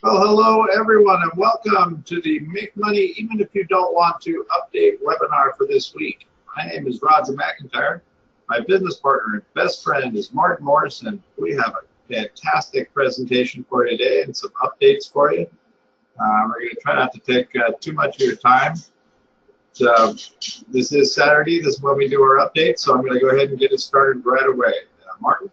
Well, hello everyone, and welcome to the Make Money Even If You Don't Want to update webinar for this week. My name is Roger McIntyre. My business partner and best friend is Martin Morrison. We have a fantastic presentation for you today and some updates for you. We're going to try not to take too much of your time. So, this is Saturday. This is when we do our updates, so I'm going to go ahead and get it started right away. Martin?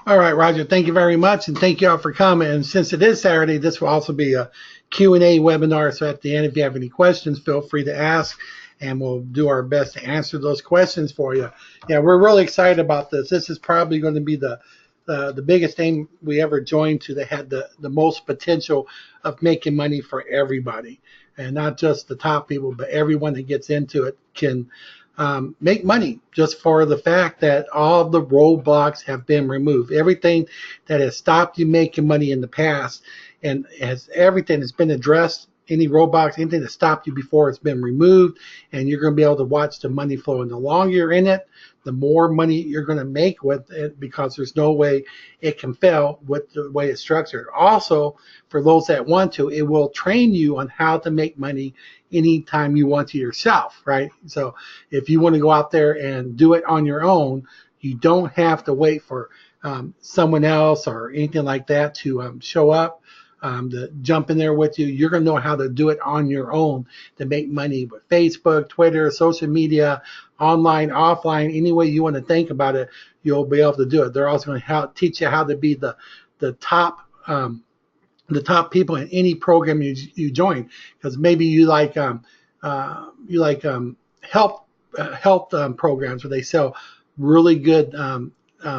All right, Roger, thank you very much, and thank you all for coming. And since it is Saturday, this will also be a Q&A webinar, so at the end, if you have any questions, feel free to ask, and we'll do our best to answer those questions for you. Yeah, we're really excited about this. This is probably going to be the biggest thing we ever joined to that had the most potential of making money for everybody, and not just the top people, but everyone that gets into it can make money just for the fact that all the roadblocks have been removed. Everything that has stopped you making money in the past and everything has been addressed. Any roadblocks, anything that stopped you before, it's been removed, and you're going to be able to watch the money flow. And the longer you're in it, the more money you're going to make with it, because there's no way it can fail with the way it's structured. Also, for those that want to, it will train you on how to make money anytime you want to yourself, right? So if you want to go out there and do it on your own, you don't have to wait for someone else or anything like that to show up, to jump in there with you. You're going to know how to do it on your own to make money with Facebook, Twitter, social media, online, offline, any way you want to think about it, you'll be able to do it. They're also going to teach you how to be the top people in any program you join, because maybe you like health programs where they sell really good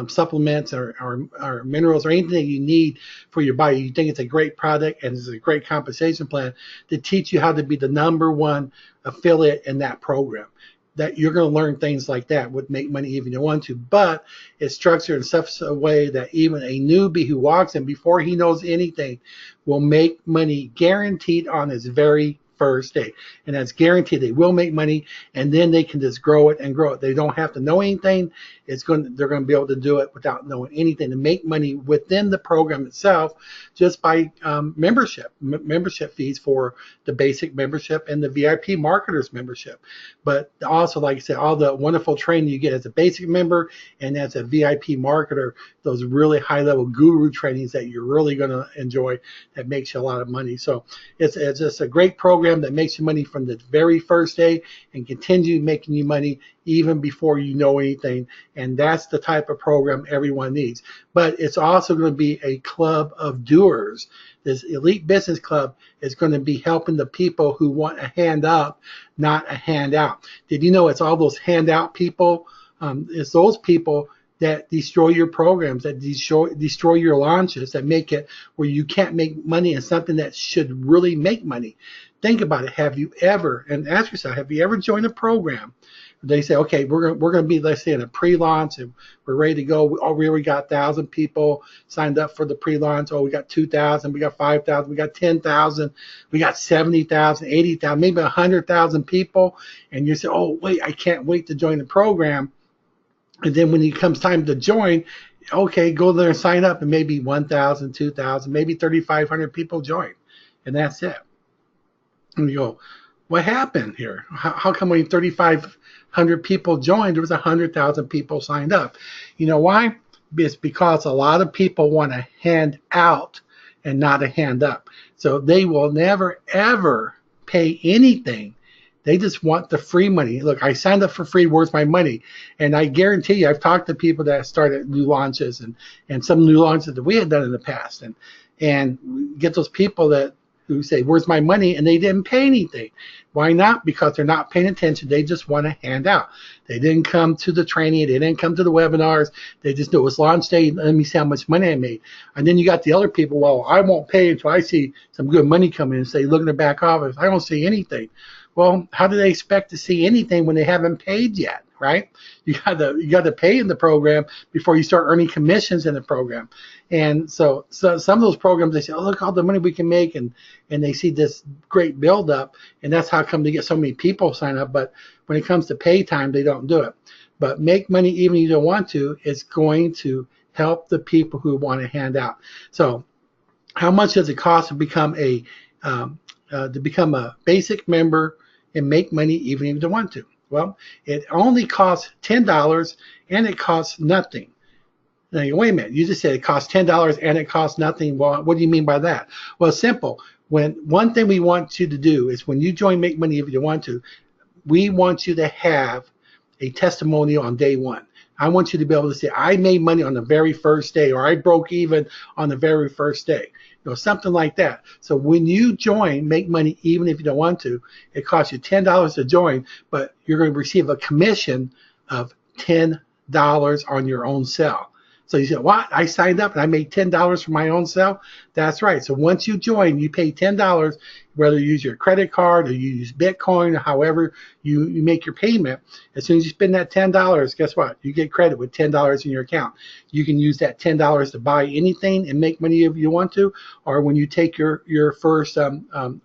supplements or minerals or anything that you need for your body. You think it's a great product and it's a great compensation plan to teach you how to be the #1 affiliate in that program. That you're going to learn things like that would make money even if you want to, but it's structured in such a way that even a newbie who walks in before he knows anything will make money guaranteed on his very first day. And that's guaranteed. They will make money, and then they can just grow it and grow it. They don't have to know anything. They're going to be able to do it without knowing anything to make money within the program itself, just by membership fees for the basic membership and the VIP marketers membership. But also, like I said, all the wonderful training you get as a basic member and as a VIP marketer, those really high level guru trainings that you're really going to enjoy, that makes you a lot of money. So it's just a great program that makes you money from the very first day and continue making you money even before you know anything. And that's the type of program everyone needs. But it's also going to be a club of doers. This elite business club is going to be helping the people who want a hand up, not a handout. Did you know it's all those handout people? It's those people that destroy your programs, that destroy your launches, that make it where you can't make money in something that should really make money. Think about it. Have you ever, and ask yourself, have you ever joined a program? They say, okay, we're going to be, let's say, in a pre-launch, and we're ready to go. We already got 1,000 people signed up for the pre-launch. Oh, we got 2,000, we got 5,000, we got 10,000, we got 70,000, 80,000, maybe 100,000 people. And you say, oh, wait, I can't wait to join the program. And then when it comes time to join, okay, go there and sign up, and maybe 1,000, 2,000, maybe 3,500 people join, and that's it. And you go, what happened here? How come when 3,500 people joined, there was 100,000 people signed up? You know why? It's because a lot of people want a hand out and not a hand up. So they will never, ever pay anything. They just want the free money. Look, I signed up for free. Where's my money? And I guarantee you, I've talked to people that started new launches and some new launches that we had done in the past, and get those people who say, where's my money? And they didn't pay anything. Why not? Because they're not paying attention. They just want a handout. They didn't come to the training. They didn't come to the webinars. They just knew it was launch day. Let me see how much money I made. And then you got the other people, well, I won't pay until I see some good money come in. And say, look in the back office, I don't see anything. Well, how do they expect to see anything when they haven't paid yet, right? You got to pay in the program before you start earning commissions in the program. And so some of those programs, they say, oh, look all the money we can make, and they see this great buildup, and that's how come they get so many people sign up. But when it comes to pay time, they don't do it. But make money even if you don't want to is going to help the people who want to hand out. So how much does it cost to become a basic member and make money even if you don't want to? Well, it only costs $10 and it costs nothing. Now, wait a minute, you just said it costs $10 and it costs nothing. Well, what do you mean by that? Well, it's simple. One thing we want you to do is when you join Make Money If You Want To, we want you to have a testimonial on day one. I want you to be able to say, I made money on the very first day, or I broke even on the very first day. Something like that. So when you join Make Money Even If You Don't Want To, it costs you $10 to join, but you're going to receive a commission of $10 on your own sale. So you say, what? I signed up and I made $10 for my own sale? That's right. So once you join, you pay $10, whether you use your credit card or you use Bitcoin or however you make your payment. As soon as you spend that $10, guess what? You get credit with $10 in your account. You can use that $10 to buy anything and make money if you want to, or when you take your first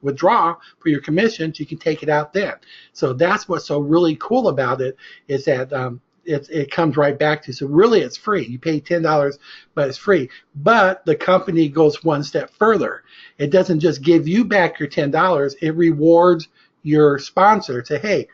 withdraw for your commissions, you can take it out then. So that's what's so really cool about it, is that it comes right back to you. So really it's free. You pay $10, but it's free. But the company goes one step further. It doesn't just give you back your $10. It rewards your sponsor. Say,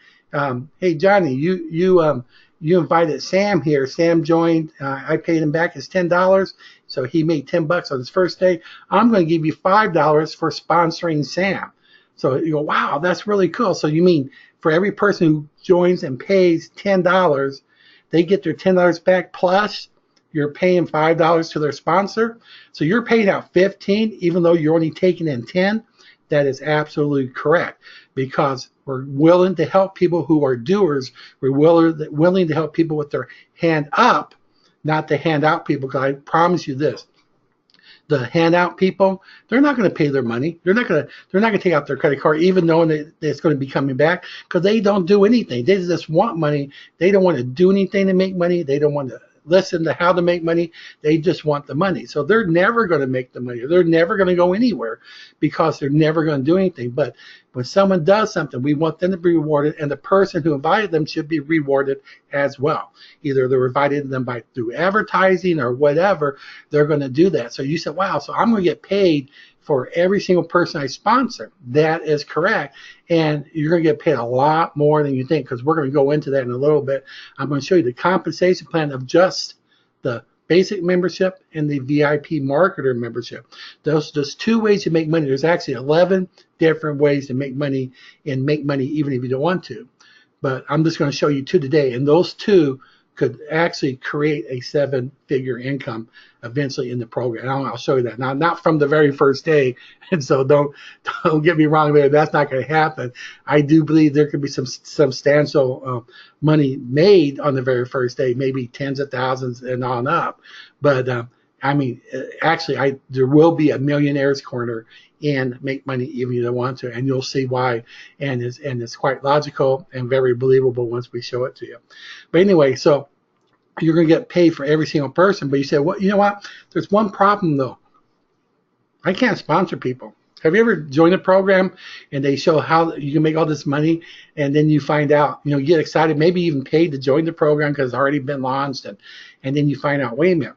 hey Johnny, you invited Sam here. Sam joined. I paid him back his $10, so he made $10 on his first day. I'm going to give you $5 for sponsoring Sam. So you go, wow, that's really cool. So you mean for every person who joins and pays $10, they get their $10 back, plus you're paying $5 to their sponsor. So you're paying out $15 even though you're only taking in $10. That is absolutely correct, because we're willing to help people who are doers. We're willing to help people with their hand up, not to hand out people, because I promise you this. The handout people, they're not going to pay their money. They're not going to take out their credit card, even knowing that it's going to be coming back, because they don't do anything. They just want money. They don't want to do anything to make money. They don't want to listen to how to make money. They just want the money. So they're never going to make the money. They're never going to go anywhere, because they're never going to do anything. But when someone does something, we want them to be rewarded, and the person who invited them should be rewarded as well. Either they're invited them through advertising or whatever, they're going to do that. So you said, wow, so I'm going to get paid for every single person I sponsor. That is correct. And you're going to get paid a lot more than you think, because we're going to go into that in a little bit. I'm going to show you the compensation plan of just the basic membership and the VIP marketer membership. There's two ways to make money. There's actually 11 different ways to make money, and make money even if you don't want to. But I'm just going to show you two today, and those two could actually create a 7-figure income eventually in the program. And I'll show you that. Now, not from the very first day, and so don't get me wrong there. That's not going to happen. I do believe there could be some substantial money made on the very first day, maybe tens of thousands and on up. But I mean, actually, there will be a millionaire's corner in Make Money Even If You Don't Want To, and you'll see why. And it's quite logical and very believable once we show it to you. But anyway, so you're going to get paid for every single person. But you say, well, you know what? There's one problem though. I can't sponsor people. Have you ever joined a program and they show how you can make all this money, and then you find out, you get excited, maybe even paid to join the program because it's already been launched, and then you find out, wait a minute,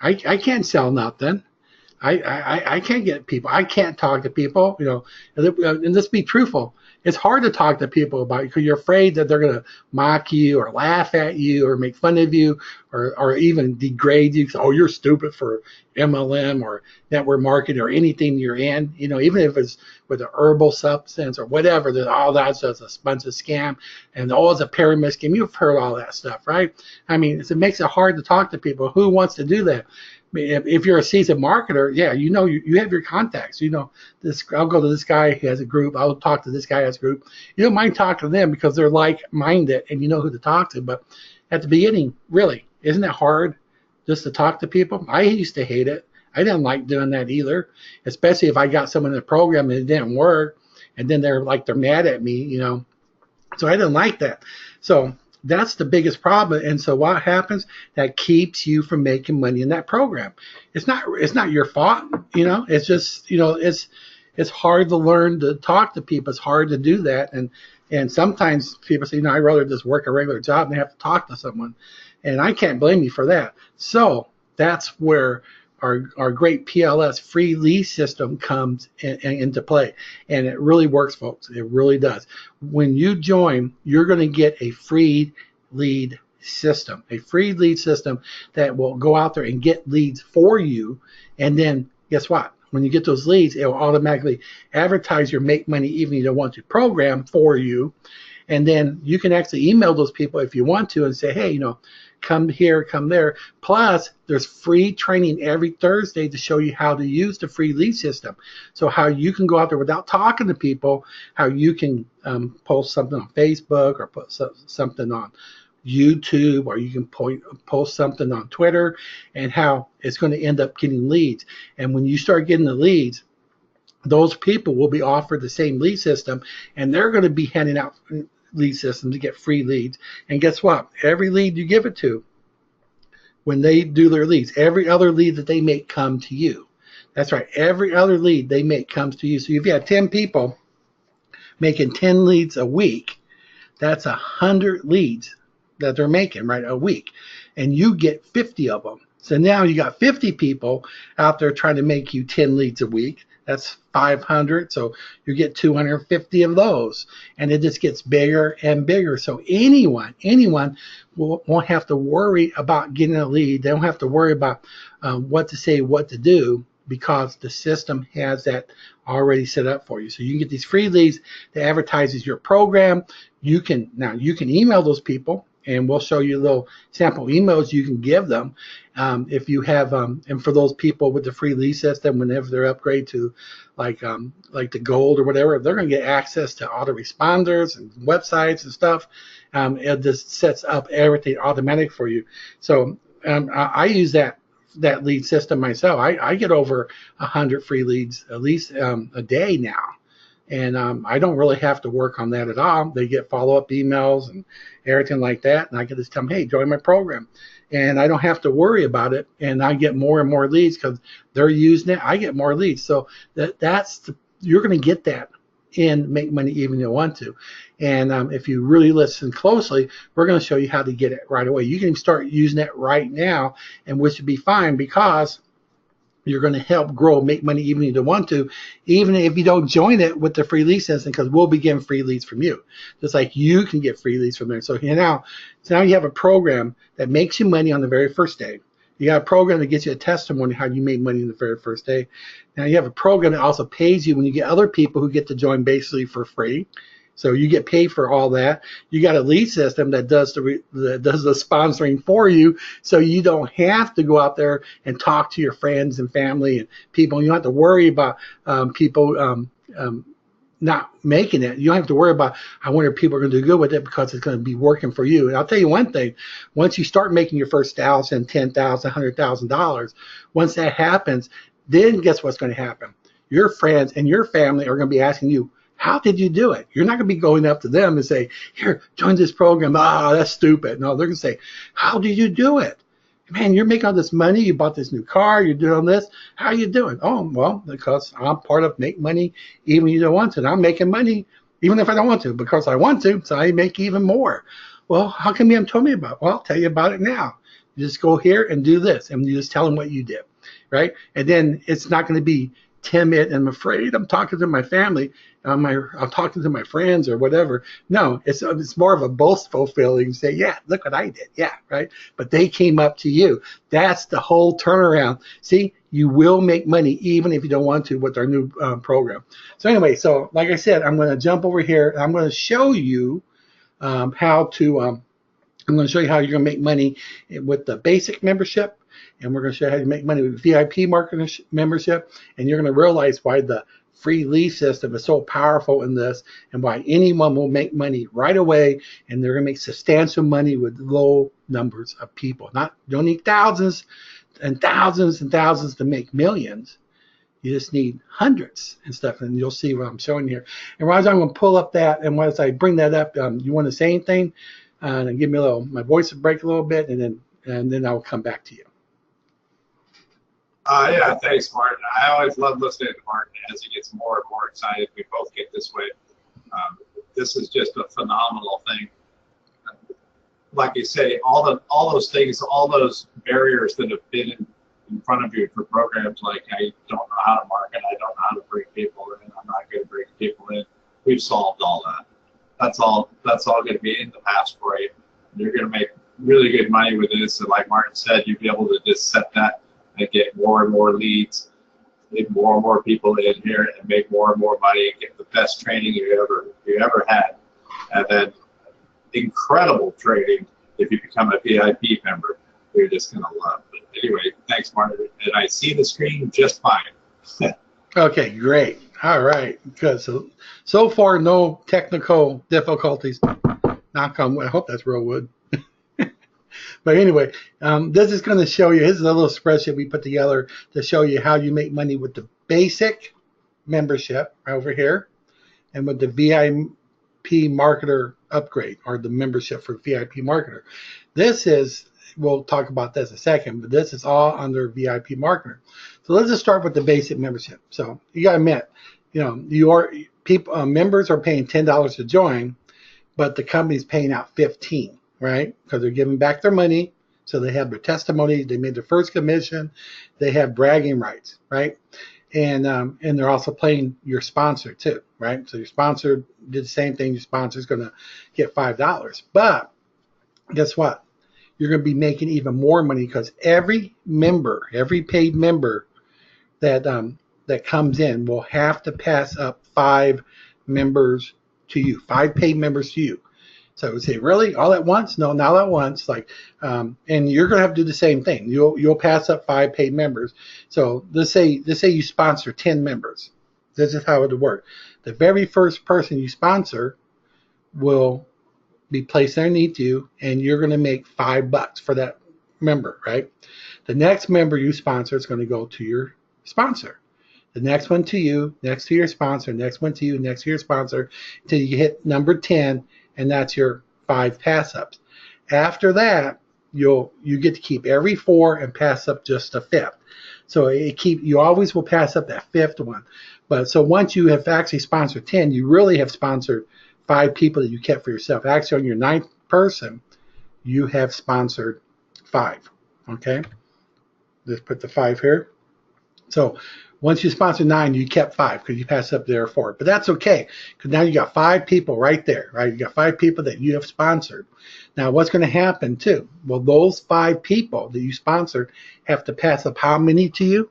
I can't sell nothing. I can't get people. I can't talk to people. And let's be truthful. It's hard to talk to people about it because you're afraid that they're going to mock you or laugh at you or make fun of you or even degrade you. Oh, you're stupid for MLM or network marketing or anything you're in. Even if it's with a herbal substance or whatever, that all that's just a bunch of scam and all it's a pyramid scheme. You've heard all that stuff, right? I mean, it makes it hard to talk to people. Who wants to do that? If you're a seasoned marketer, yeah, you have your contacts. I'll go to this guy, he has a group. I'll talk to this guy, has a group. You don't mind talking to them because they're like-minded and you know who to talk to. But at the beginning, really, isn't it hard just to talk to people? I used to hate it. I didn't like doing that either, especially if I got someone in the program and it didn't work, and then they're mad at me, So I didn't like that. So that's the biggest problem. And so what happens? That keeps you from making money in that program. It's not your fault, It's just, it's hard to learn to talk to people. It's hard to do that. And sometimes people say, I'd rather just work a regular job than have to talk to someone. And I can't blame you for that. So that's where our great PLS free lead system comes into play. And it really works, folks. It really does. When you join, you're going to get a free lead system, that will go out there and get leads for you. And then guess what? When you get those leads, it will automatically advertise your Make Money Even If You Don't Want To program for you. And then you can actually email those people if you want to and say, hey, come here, come there. Plus, there's free training every Thursday to show you how to use the free lead system. So how you can go out there without talking to people, how you can post something on Facebook or put something on YouTube, or you can post something on Twitter, and how it's going to end up getting leads. And when you start getting the leads, those people will be offered the same lead system, and they're going to be handing out lead systems to get free leads. And guess what? Every lead you give it to, when they do their leads, every other lead that they make come to you. That's right. Every other lead they make comes to you. So if you have 10 people making 10 leads a week, that's 100 leads that they're making, right, a week. And you get 50 of them. So now you got 50 people out there trying to make you 10 leads a week. That's 500. So you get 250 of those. And it just gets bigger and bigger. So anyone won't have to worry about getting a lead. They don't have to worry about what to say, what to do, because the system has that already set up for you. So you can get these free leads that advertises your program. You can email those people, and we'll show you little sample emails you can give them. If you have, and for those people with the free lead system, whenever they're upgrade to like the gold or whatever, they're going to get access to autoresponders and websites and stuff. It just sets up everything automatic for you. So I use that lead system myself. I get over 100 free leads at least a day now. And I don't really have to work on that at all. They get follow-up emails and everything like that. And I can just tell them, hey, join my program. And I don't have to worry about it. And I get more and more leads because they're using it. I get more leads. So you're going to get that in Make Money Even If You Want To. And if you really listen closely, we're going to show you how to get it right away. You can start using it right now, and which would be fine, because you're going to help grow Make Money Even If You Don't Want To, even if you don't join it with the free lead system, because we'll be getting free leads from you, just like you can get free leads from there. So now you have a program that makes you money on the very first day. You got a program that gets you a testimony how you made money in the very first day. Now you have a program that also pays you when you get other people who get to join basically for free. So you get paid for all that. You got a lead system that does the sponsoring for you, so you don't have to go out there and talk to your friends and family and people. You don't have to worry about people not making it. You don't have to worry about, I wonder if people are going to do good with it, because it's going to be working for you. And I'll tell you one thing, once you start making your first $1,000, $10,000, $100,000, once that happens, then guess what's going to happen? Your friends and your family are going to be asking you, how did you do it? You're not going to be going up to them and say, here, join this program. Ah, that's stupid. No, they're going to say, how did you do it? Man, you're making all this money. You bought this new car. You're doing this. How are you doing? Oh, well, because I'm part of Make Money Even If You Don't Want To. And I'm making money even if I don't want to, because I want to, so I make even more. Well, how come you haven't told me about it? Well, I'll tell you about it now. You just go here and do this, and you just tell them what you did, right? And then it's not going to be timid and I'm afraid. I'm talking to my family. I'm talking to my friends or whatever. No, it's more of a boastful feeling. Say, yeah, look what I did. Yeah, right. But they came up to you. That's the whole turnaround. See, you will make money even if you don't want to with our new program. So anyway, so like I said, I'm going to jump over here. I'm going to show you how to. I'm going to show you how you're going to make money with the basic membership. And we're going to show you how to make money with VIP marketing membership. And you're going to realize why the free lead system is so powerful in this, and why anyone will make money right away. And they're going to make substantial money with low numbers of people. You don't need thousands and thousands and thousands to make millions. You just need hundreds and stuff. And you'll see what I'm showing here. And Roger, I'm going to pull up that. And once I bring that up, you want to say anything? And give me my voice will break a little bit, and then I'll come back to you. Yeah, thanks, Martin. I always love listening to Martin as he gets more and more excited. We both get this way. This is just a phenomenal thing. Like you say, all those things, all those barriers that have been in front of you for programs like I don't know how to market, I don't know how to bring people in, I'm not good at bringing people in. We've solved all that. That's all going to be in the past for you. You're going to make really good money with this, and like Martin said, you'll be able to just set that and get more and more leads, get more and more people in here, and make more and more money, and get the best training you ever had, and then incredible training if you become a VIP member. You're just going to love. But anyway, thanks, Martin, and I see the screen just fine. Okay, great. All right, good. So far, no technical difficulties. Knock on wood. I hope that's real wood. But anyway, this is going to show you, this is a little spreadsheet we put together to show you how you make money with the basic membership over here and with the VIP marketer upgrade, or the membership for VIP marketer. This is, we'll talk about this in a second, but this is all under VIP marketer. So let's just start with the basic membership. So you got to admit, members are paying $10 to join, but the company's paying out $15, right? Because they're giving back their money. So they have their testimony, they made their first commission, they have bragging rights, right? And they're also paying your sponsor too, right? So your sponsor did the same thing. Your sponsor's going to get $5. But guess what? You're going to be making even more money, because every member, every paid member that comes in will have to pass up 5 members to you, 5 paid members to you. So I would say, really, all at once? No, not all at once. And you're going to have to do the same thing. You'll pass up 5 paid members. So let's say you sponsor 10 members. This is how it would work. The very first person you sponsor will be placed underneath you, and you're going to make $5 for that member, right? The next member you sponsor is going to go to your sponsor. The next one to you, next to your sponsor, next one to you, next to your sponsor, until you hit number 10, and that's your 5 pass-ups. After that, you get to keep every 4 and pass up just a 5th. So you always will pass up that 5th one. But so once you have actually sponsored 10, you really have sponsored 5 people that you kept for yourself. Actually, on your 9th person, you have sponsored 5. Okay, just put the 5 here. So once you sponsor 9, you kept 5 because you passed up there 4. But that's okay, because now you got 5 people right there, right? You got 5 people that you have sponsored. Now, what's going to happen too? Well, those 5 people that you sponsored have to pass up how many to you?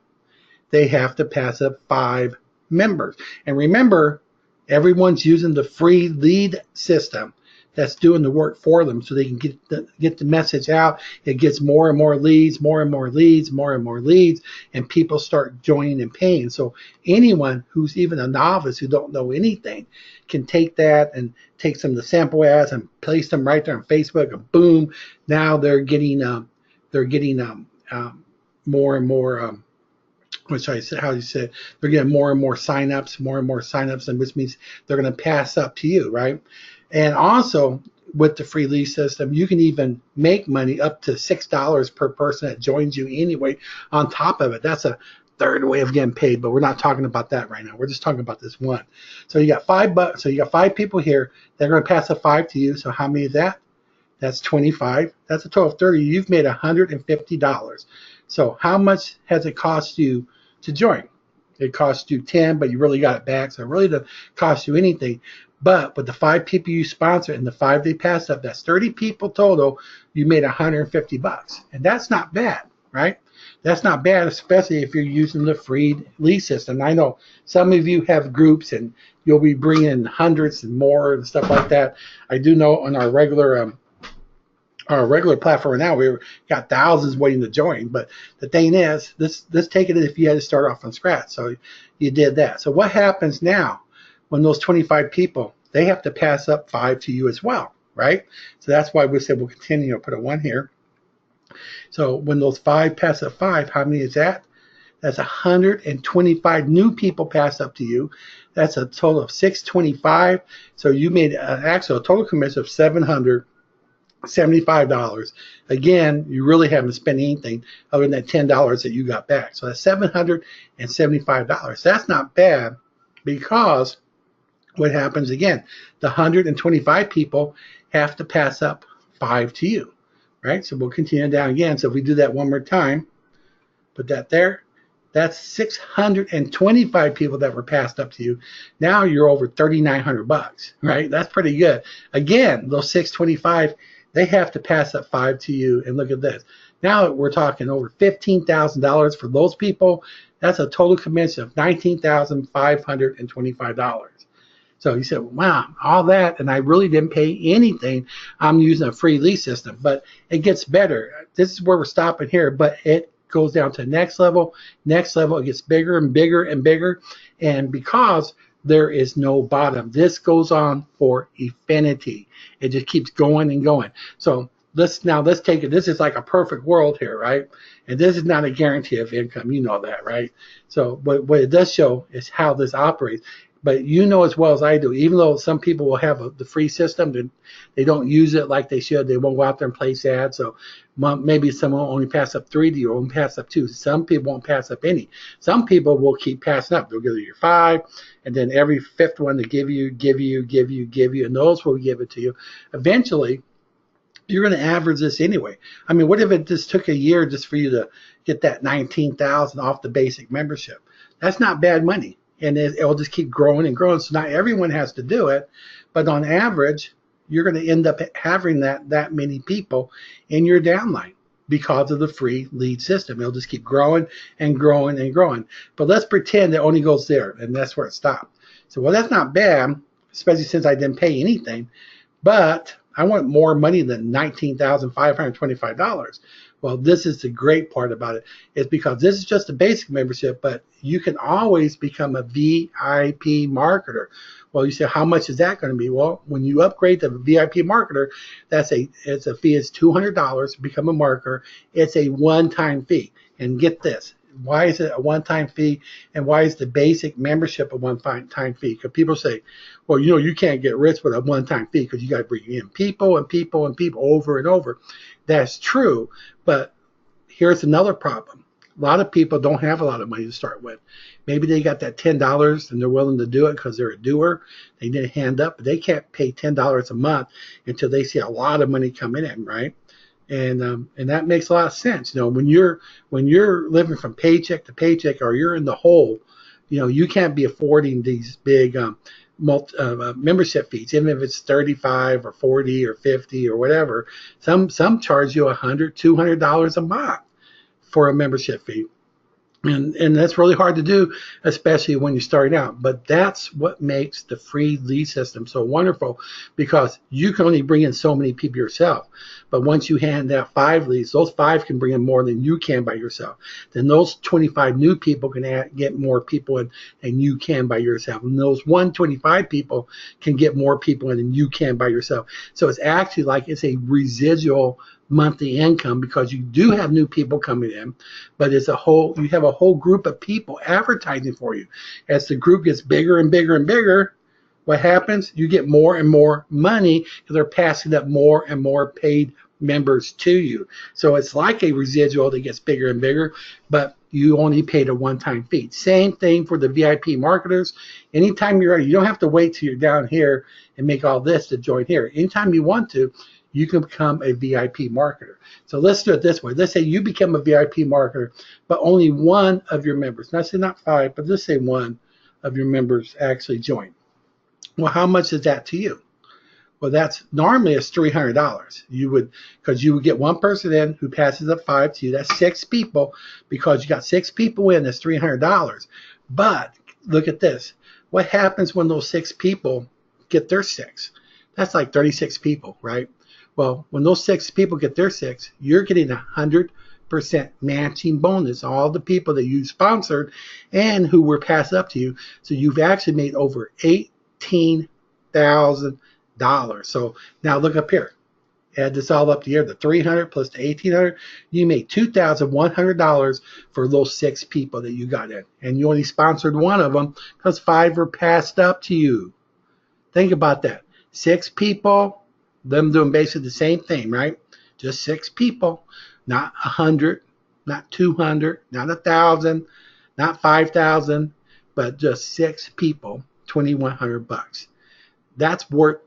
They have to pass up 5 members. And remember, everyone's using the free lead system that's doing the work for them, so they can get the message out. It gets more and more leads, more and more leads, more and more leads, and people start joining and paying. So anyone who's even a novice who don't know anything can take that and take some of the sample ads and place them right there on Facebook, and boom, now they're getting more and more. Which I said, how you said, they're getting more and more signups, and which means they're going to pass up to you, right? And also with the free lead system, you can even make money up to $6 per person that joins you anyway. On top of it, that's a third way of getting paid, but we're not talking about that right now. We're just talking about this one. So you got $5. So you got 5 people here. They're going to pass a 5 to you. So how many is that? That's 25. That's a total of 30. You've made $150. So how much has it cost you to join? It cost you 10, but you really got it back. So it really doesn't cost you anything. But with the 5 people you sponsor and the 5 they pass up, that's 30 people total. You made $150, and that's not bad, right? That's not bad, especially if you're using the free lead system. I know some of you have groups, and you'll be bringing in hundreds and more and stuff like that. I do know on our regular platform now, we've got thousands waiting to join. But the thing is, let's take it if you had to start off from scratch. So you did that. So what happens now when those 25 people, they have to pass up 5 to you as well, right? So that's why we said we'll continue to put a 1 here. So when those 5 pass up 5, how many is that? That's 125 new people pass up to you. That's a total of 625. So you made actually a total commission of $775. Again, you really haven't spent anything other than that $10 that you got back. So that's $775. That's not bad, because what happens again, the 125 people have to pass up 5 to you, right? So we'll continue down again. So if we do that one more time, Put that there. That's 625 people that were passed up to you. Now you're over 3,900 bucks, right? That's pretty good. Again, those 625, they have to pass up 5 to you. And look at this. Now we're talking over $15,000 for those people. That's a total commission of $19,525. So you said, wow, all that, and I really didn't pay anything. I'm using a free lease system, but it gets better. This is where we're stopping here, but it goes down to next level. Next level, it gets bigger and bigger and bigger. And because there is no bottom, this goes on for infinity. It just keeps going and going. So let's take it. This is like a perfect world here, right? And this is not a guarantee of income. You know that, right? So, but what it does show is how this operates. But you know as well as I do, even though some people will have the free system, they don't use it like they should. They won't go out there and place ads. So maybe someone will only pass up 3 to you, or only pass up 2. Some people won't pass up any. Some people will keep passing up. They'll give you 5, and then every 5th one to give you, and those will give it to you. Eventually, you're going to average this anyway. I mean, what if it just took a year just for you to get that 19,000 off the basic membership? That's not bad money. And it'll just keep growing and growing. So not everyone has to do it, but on average, you're going to end up having that many people in your downline because of the free lead system. It'll just keep growing and growing and growing. But let's pretend it only goes there, and that's where it stopped. So, well, that's not bad, especially since I didn't pay anything. But I want more money than $19,525. Well, this is the great part about it. It's because this is just a basic membership, but you can always become a VIP marketer. Well, you say, how much is that going to be? Well, when you upgrade to VIP marketer, it's a fee. It's $200 to become a marketer. It's a one-time fee. And get this. Why is it a one-time fee, and why is the basic membership a one-time fee? Because people say, well, you can't get rich with a one-time fee because you got to bring in people and people and people over and over. That's true, but here's another problem. A lot of people don't have a lot of money to start with. Maybe they got that $10 and they're willing to do it because they're a doer. They need a hand up, but they can't pay $10 a month until they see a lot of money coming in, right? And that makes a lot of sense. When you're living from paycheck to paycheck, or you're in the hole, you can't be affording these big membership fees, even if it's $35 or $40 or $50 or whatever. Some charge you $100, $200 a month for a membership fee. And that's really hard to do, especially when you're starting out. But that's what makes the free lead system so wonderful, because you can only bring in so many people yourself. But once you hand out 5 leads, those 5 can bring in more than you can by yourself. Then those 25 new people can get more people in than you can by yourself. And those 125 people can get more people in than you can by yourself. So it's actually like it's a residual monthly income, because you do have new people coming in, but you have a whole group of people advertising for you. As the group gets bigger and bigger and bigger, what happens? You get more and more money because they're passing up more and more paid members to you. So it's like a residual that gets bigger and bigger, but you only paid a one-time fee. Same thing for the VIP marketers. Anytime you're ready, you don't have to wait till you're down here and make all this to join here. Anytime you want to, you can become a VIP marketer. So let's do it this way. Let's say you become a VIP marketer, but only one of your members, not say not 5, but let's say one of your members actually join. Well, how much is that to you? Well, that's normally it's $300. Because you would get one person in who passes up 5 to you. That's 6 people. Because you got 6 people in, that's $300. But look at this. What happens when those 6 people get their 6? That's like 36 people, right? Well, when those 6 people get their 6, you're getting 100% matching bonus. All the people that you sponsored and who were passed up to you. So you've actually made over $18,000. So now look up here. Add this all up to here, the 300 plus the 1,800. You made $2,100 for those 6 people that you got in. And you only sponsored one of them because 5 were passed up to you. Think about that. 6 people. Them doing basically the same thing, right? Just 6 people, not 100, not 200, not 1,000, not 5,000, but just 6 people, $2,100. That's a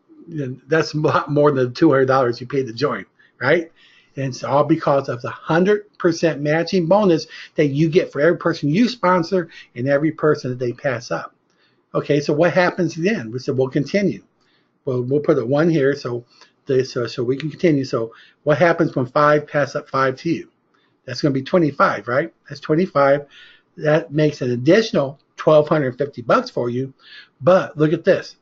lot more than the $200 you paid to join, right? And it's all because of the 100% matching bonus that you get for every person you sponsor and every person that they pass up. Okay, so what happens then? We said we'll continue. Well, we'll put a 1 here so we can continue. So what happens when 5 pass up 5 to you? That's going to be 25, right? That's 25. That makes an additional $1,250 for you. But look at this.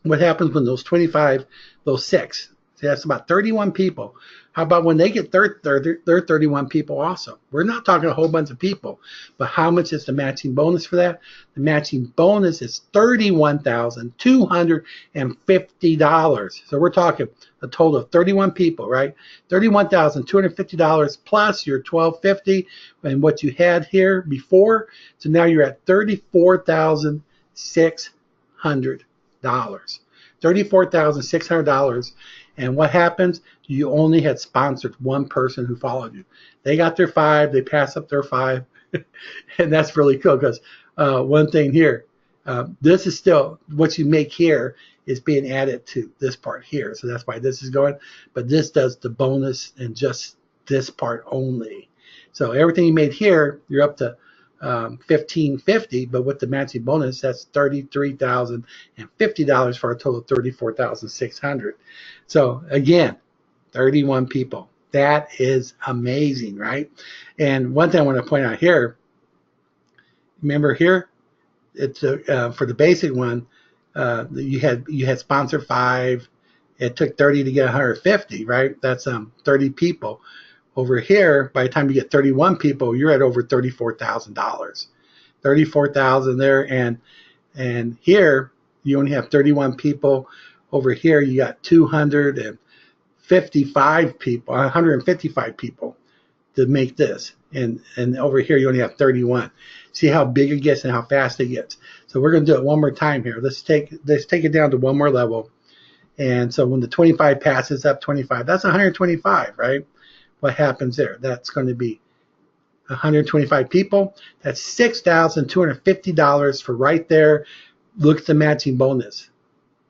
What happens when those 25, those 6? See, that's about 31 people. How about when they get their 31 people also? We're not talking a whole bunch of people, but how much is the matching bonus for that? The matching bonus is $31,250. So we're talking a total of 31 people, right? $31,250 plus your $1,250 and what you had here before. So now you're at $34,600. $34,600. And what happens? You only had sponsored one person who followed you. They got their 5, they pass up their 5, and that's really cool because one thing here, this is still what you make here is being added to this part here. So that's why this is going, but this does the bonus and just this part only. So everything you made here, you're up to $1,550, but with the matching bonus, that's $33,050 for a total of $34,600. So again, 31 people. That is amazing, right? And one thing I want to point out here, remember here, it's for the basic one, you had sponsor 5. It took 30 to get 150, right? That's 30 people. Over here, by the time you get 31 people, you're at over $34,000. 34,000 there, and here you only have 31 people. Over here, you got 255 people, 155 people to make this, and over here you only have 31. See how big it gets and how fast it gets. So we're going to do it one more time here. Let's take it down to one more level. And so when the 25 passes up 25, that's 125, right? What happens there? That's going to be 125 people. That's $6,250 for right there. Look at the matching bonus.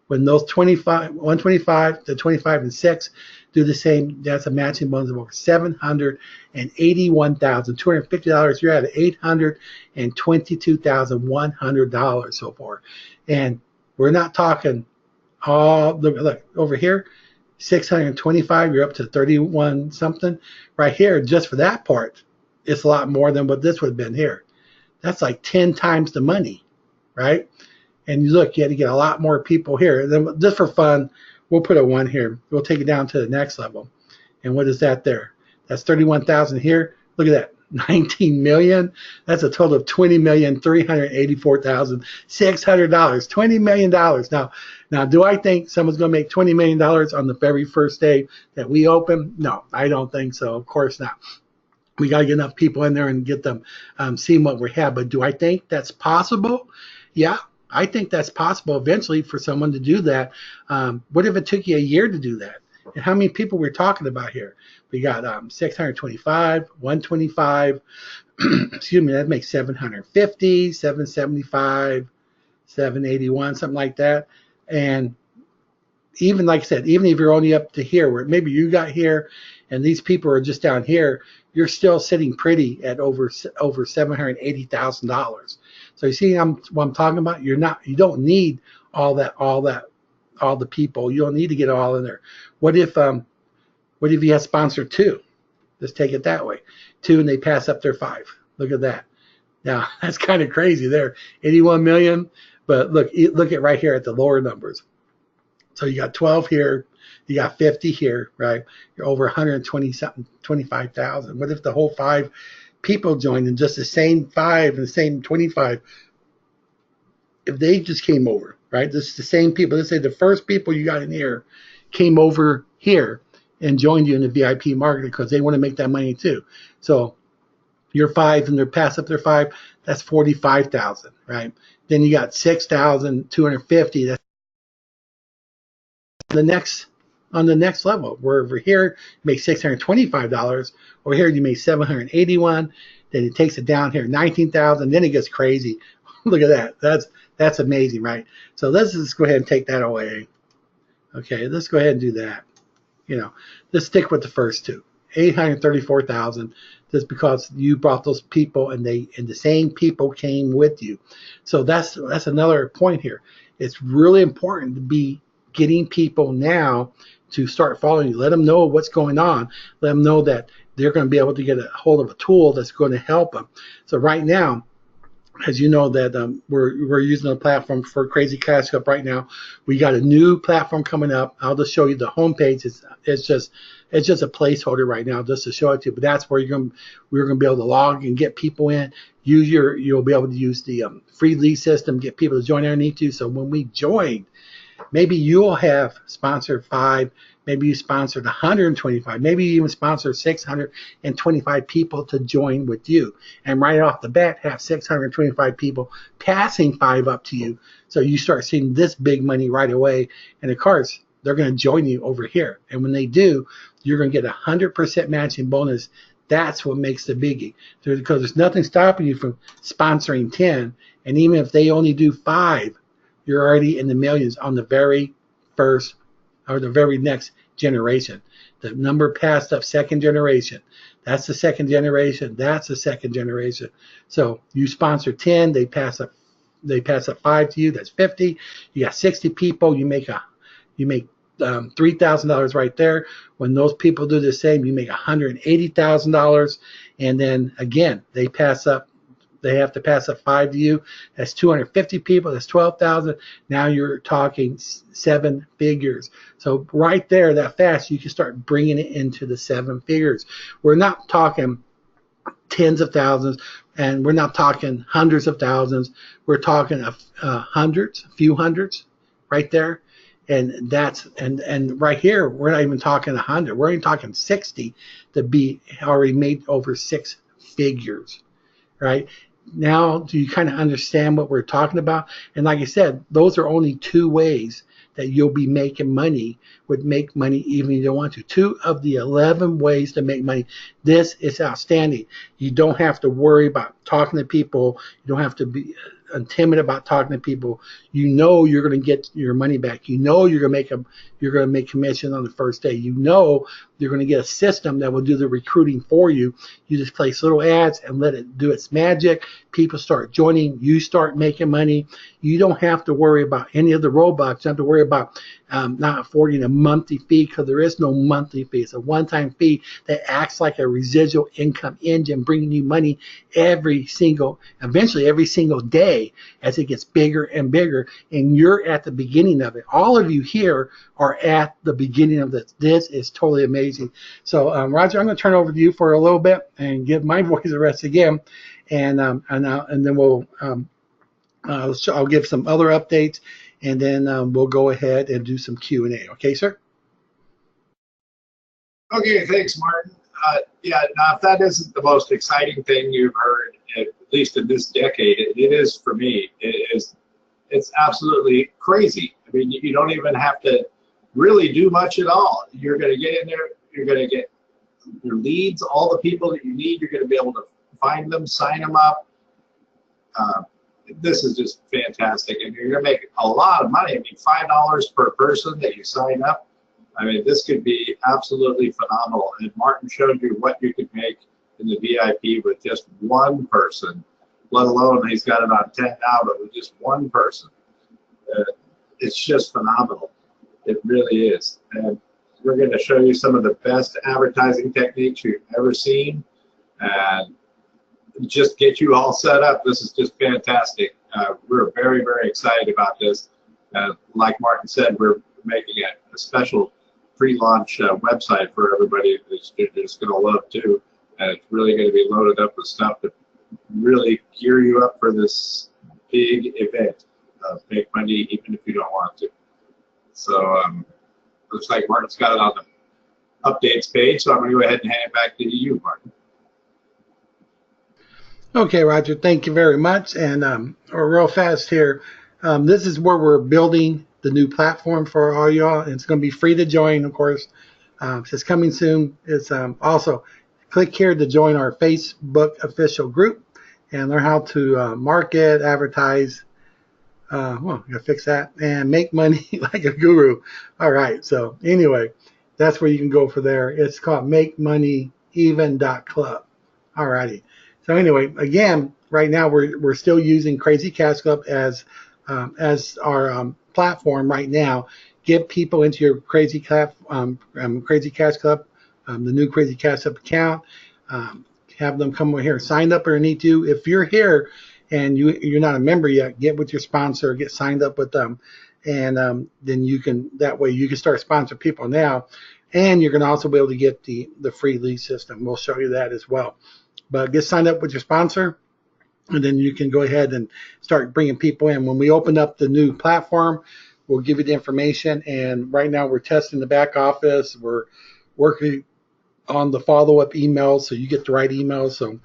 When those 125 to 25 and 6 do the same, that's a matching bonus of over $781,250. You're at $822,100 so far. And we're not talking all, look over here, 625, you're up to 31 something. Right here, just for that part, it's a lot more than what this would have been here. That's like 10 times the money, right? And you look, you had to get a lot more people here. And then just for fun, we'll put a 1 here. We'll take it down to the next level. And what is that there? That's 31,000 here. Look at that, 19 million. That's a total of $20,384,600. $20 million. Now, do I think someone's going to make $20 million on the very first day that we open? No, I don't think so. Of course not. We got to get enough people in there and get them seeing what we have. But do I think that's possible? Yeah, I think that's possible eventually for someone to do that. What if it took you a year to do that? And how many people we're talking about here? We got 625, 125, excuse me, that makes 750, 775, 781, something like that. And even like I said, even if you're only up to here, where maybe you got here and these people are just down here, you're still sitting pretty at over $780,000. So you see what I'm talking about? You don't need all the people. You don't need to get it all in there. What if you have sponsor 2? Let's take it that way. 2 and they pass up their 5. Look at that. Now that's kind of crazy there. 81 million. But look at right here at the lower numbers. So you got 12 here, you got 50 here, right? You're over 120 something, 25,000. What if the whole 5 people joined and just the same 5 and the same 25? If they just came over, right? This is the same people. Let's say the first people you got in here came over here and joined you in the VIP market because they want to make that money too. So your 5 and they pass up their 5, that's 45,000, right? Then you got 6,250. That's on the next level. Where over here you make $625. Over here you make $781. Then it takes it down here 19,000. Then it gets crazy. Look at that. That's amazing, right? So let's just go ahead and take that away. Okay, let's go ahead and do that. Let's stick with the first 2. $834,000 just because you brought those people and the same people came with you. So that's another point here. It's really important to be getting people now to start following you. Let them know what's going on. Let them know that they're going to be able to get a hold of a tool that's going to help them. So right now, as you know, that we're using a platform for Crazy Cash Cup right now. We got a new platform coming up. I'll just show you the homepage. It's just a placeholder right now just to show it to you. But that's where we're gonna be able to log and get people in. You'll be able to use the free lead system, get people to join underneath you. So when we join, maybe you'll have sponsored 5, maybe you sponsored 125, maybe you even sponsor 625 people to join with you. And right off the bat, have 625 people passing 5 up to you. So you start seeing this big money right away. And of course, they're going to join you over here. And when they do, you're going to get 100% matching bonus. That's what makes the biggie. Because there's nothing stopping you from sponsoring 10. And even if they only do 5, you're already in the millions on the very first or the very next generation. The number passed up second generation. That's the second generation. That's the second generation. So you sponsor 10, they pass up 5 to you. That's 50. You got 60 people. You make $3,000 right there. When those people do the same, you make $180,000. And then again, they have to pass up 5 to you. That's 250 people. That's 12,000. Now you're talking 7 figures. So right there, that fast, you can start bringing it into the 7 figures. We're not talking tens of thousands, and we're not talking hundreds of thousands. We're talking hundreds, a few hundreds, right there. And that's and right here, we're not even talking 100. We're even talking 60 to be already made over 6 figures, right? Now, do you kind of understand what we're talking about? And like I said, those are only 2 ways that you'll be making money, would make money even if you don't want to. 2 of the 11 ways to make money. This is outstanding. You don't have to worry about talking to people. You don't have to be timid about talking to people. You know you're going to get your money back. You know you're going to make commission on the first day. You know you're going to get a system that will do the recruiting for you. You just place little ads and let it do its magic. People start joining. You start making money. You don't have to worry about any of the roadblocks. You don't have to worry about not affording a monthly fee, because there is no monthly fee. It's a one-time fee that acts like a residual income engine, bringing you money eventually every single day as it gets bigger and bigger. And you're at the beginning of it. All of you here are at the beginning of this. This is totally amazing. So, Roger, I'm going to turn over to you for a little bit and give my voice a rest again, and then we'll I'll give some other updates, and then we'll go ahead and do some Q&A. Okay, sir? Okay, thanks, Martin. Yeah, now if that isn't the most exciting thing you've heard, at least in this decade, it is for me. It's absolutely crazy. I mean, you don't even have to really do much at all. You're going to get in there. You're going to get your leads, all the people that you need. You're going to be able to find them, sign them up. This is just fantastic, and you're going to make a lot of money. I mean, $5 per person that you sign up. I mean, this could be absolutely phenomenal. And Martin showed you what you could make in the VIP with just one person, let alone he's got it on 10 now, but with just one person. It's just phenomenal. It really is. And we're going to show you some of the best advertising techniques you've ever seen, and just get you all set up. This is just fantastic. We're very, very excited about this. Like Martin said, we're making a special pre-launch website for everybody that's just going to love too. And it's really going to be loaded up with stuff to really gear you up for this big event. Make money even if you don't want to. So looks like Martin's got it on the updates page, so I'm going to go ahead and hand it back to you, Martin. Okay, Roger, thank you very much. And real fast here, this is where we're building the new platform for all y'all. It's going to be free to join, of course. It's coming soon. It's also click here to join our Facebook official group and learn how to market, advertise. Well, I gotta fix that, and make money like a guru. All right. So anyway, That's where you can go for there. It's called MakeMoneyEven.club. Alrighty. So anyway, again, right now we're still using Crazy Cash Club as our platform right now. Get people into your Crazy Cash Club, the new Crazy Cash Club account. Have them come over here, sign up or need to. If you're here and you're not a member yet, get with your sponsor, get signed up with them, and then you can that way you can start sponsoring people now, and you're going to also be able to get the free lead system. We'll show you that as well. But get signed up with your sponsor, and then you can go ahead and start bringing people in. When we open up the new platform, we'll give you the information. And right now we're testing the back office. We're working on the follow-up emails so you get the right emails. So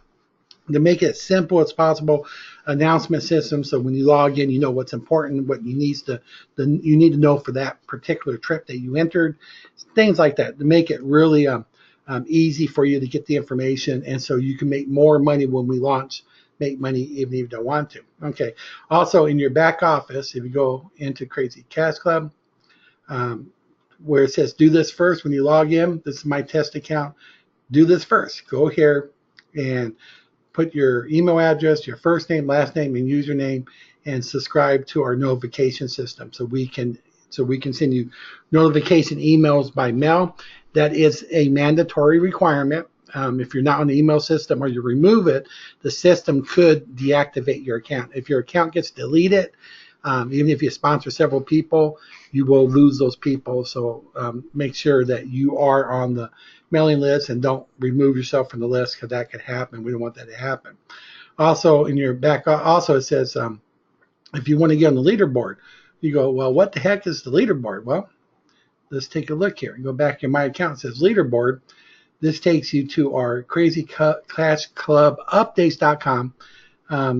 to make it as simple as possible, announcement system, so when you log in, you know what's important, what you need to know for that particular trip that you entered, things like that, to make it really easy for you to get the information, and so you can make more money when we launch Make Money even if you don't want to. Okay. Also, in your back office, if you go into Crazy Cash Club, where it says do this first when you log in, this is my test account. Do this first. Go here and put your email address, your first name, last name, and username, and subscribe to our notification system so we can send you notification emails by mail. That is a mandatory requirement. If you're not on the email system or you remove it, the system could deactivate your account. If your account gets deleted, even if you sponsor several people, you will lose those people. So make sure that you are on the mailing list and don't remove yourself from the list, because that could happen. We don't want that to happen. Also, in your back, also it says if you want to get on the leaderboard, you go, well, what the heck is the leaderboard? Well, let's take a look here. Go back in my account. It says leaderboard. This takes you to our Crazy Cash Club updates.com.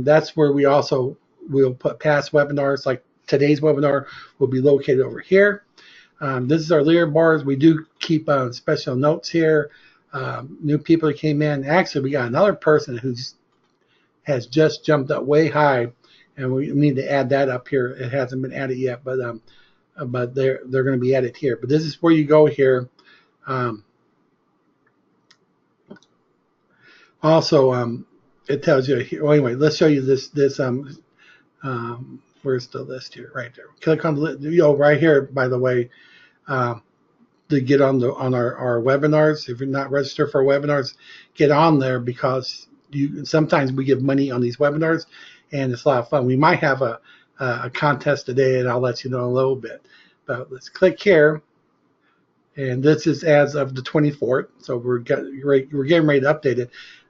That's where we'll put past webinars, like today's webinar will be located over here. This is our leaderboards. We do keep special notes here. New people that came in. Actually, we got another person who has just jumped up way high, and we need to add that up here. It hasn't been added yet, but they're going to be added here. But this is where you go here. Also, it tells you. Well, anyway, let's show you this. Where's the list here? Right there. Click on the list. Right here. By the way, to get on our webinars. If you're not registered for webinars, get on there, because sometimes we give money on these webinars, and it's a lot of fun. We might have a contest today, and I'll let you know in a little bit. But let's click here. And this is as of the 24th, so we're getting ready to update it.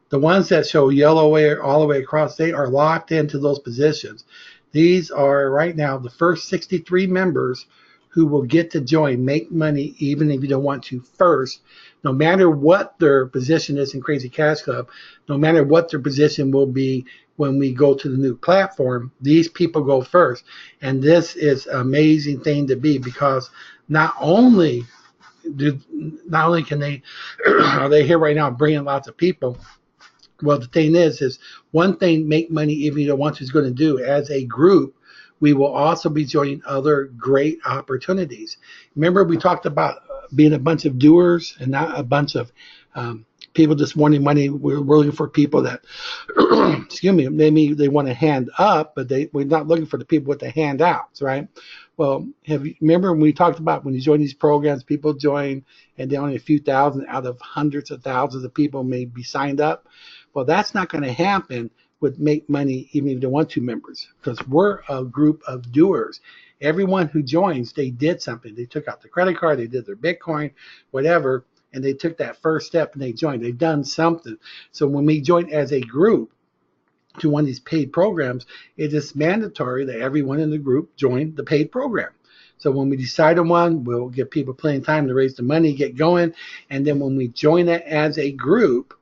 The ones that show yellow all the way across, they are locked into those positions. These are right now the first 63 members who will get to join Make Money even if you don't want to first, no matter what their position is in Crazy Cash Club, no matter what their position will be when we go to the new platform, these people go first. And this is an amazing thing to be, because not only can they are they here right now bringing lots of people. Well, the thing is one thing Make Money Even If You Don't Want To is going to do, as a group, we will also be joining other great opportunities. Remember, we talked about being a bunch of doers and not a bunch of people just wanting money. We're looking for people that, excuse me, maybe they want to hand up, but we're not looking for the people with the handouts, right? Well, remember when we talked about when you join these programs, people join and only a few thousand out of hundreds of thousands of people may be signed up? Well, that's not going to happen with Make Money Even If You Don't Want To members, because we're a group of doers. Everyone who joins, they did something. They took out the credit card, they did their Bitcoin, whatever, and they took that first step and they joined. They've done something. So when we join as a group to one of these paid programs, it is mandatory that everyone in the group join the paid program. So when we decide on one, we'll give people plenty of time to raise the money, get going, and then when we join it as a group,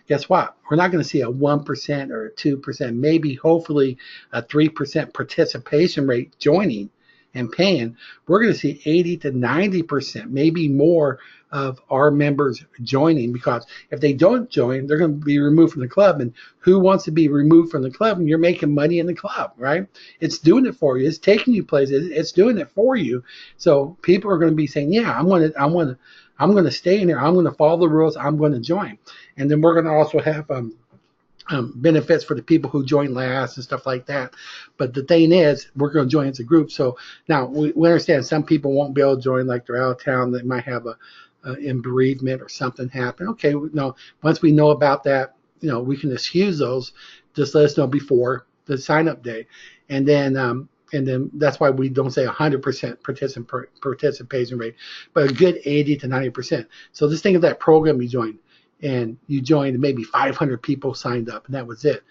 guess what? We're not going to see a 1% or a 2%, maybe hopefully a 3% participation rate joining and paying. We're going to see 80 to 90%, maybe more, of our members joining, because if they don't join, they're going to be removed from the club. And who wants to be removed from the club? And you're making money in the club, right? It's doing it for you. It's taking you places. It's doing it for you. So people are going to be saying, yeah, I want I'm going to stay in here. I'm going to follow the rules. I'm going to join. And then we're going to also have benefits for the people who join last and stuff like that. But the thing is, we're going to join as a group. So now we understand some people won't be able to join, like they're out of town. They might have a in bereavement or something happen. Okay, no. Once we know about that, we can excuse those. Just let us know before the sign up day, and then that's why we don't say 100% participation rate, but a good 80 to 90%. So just think of that program you joined, and maybe 500 people signed up, and that was it.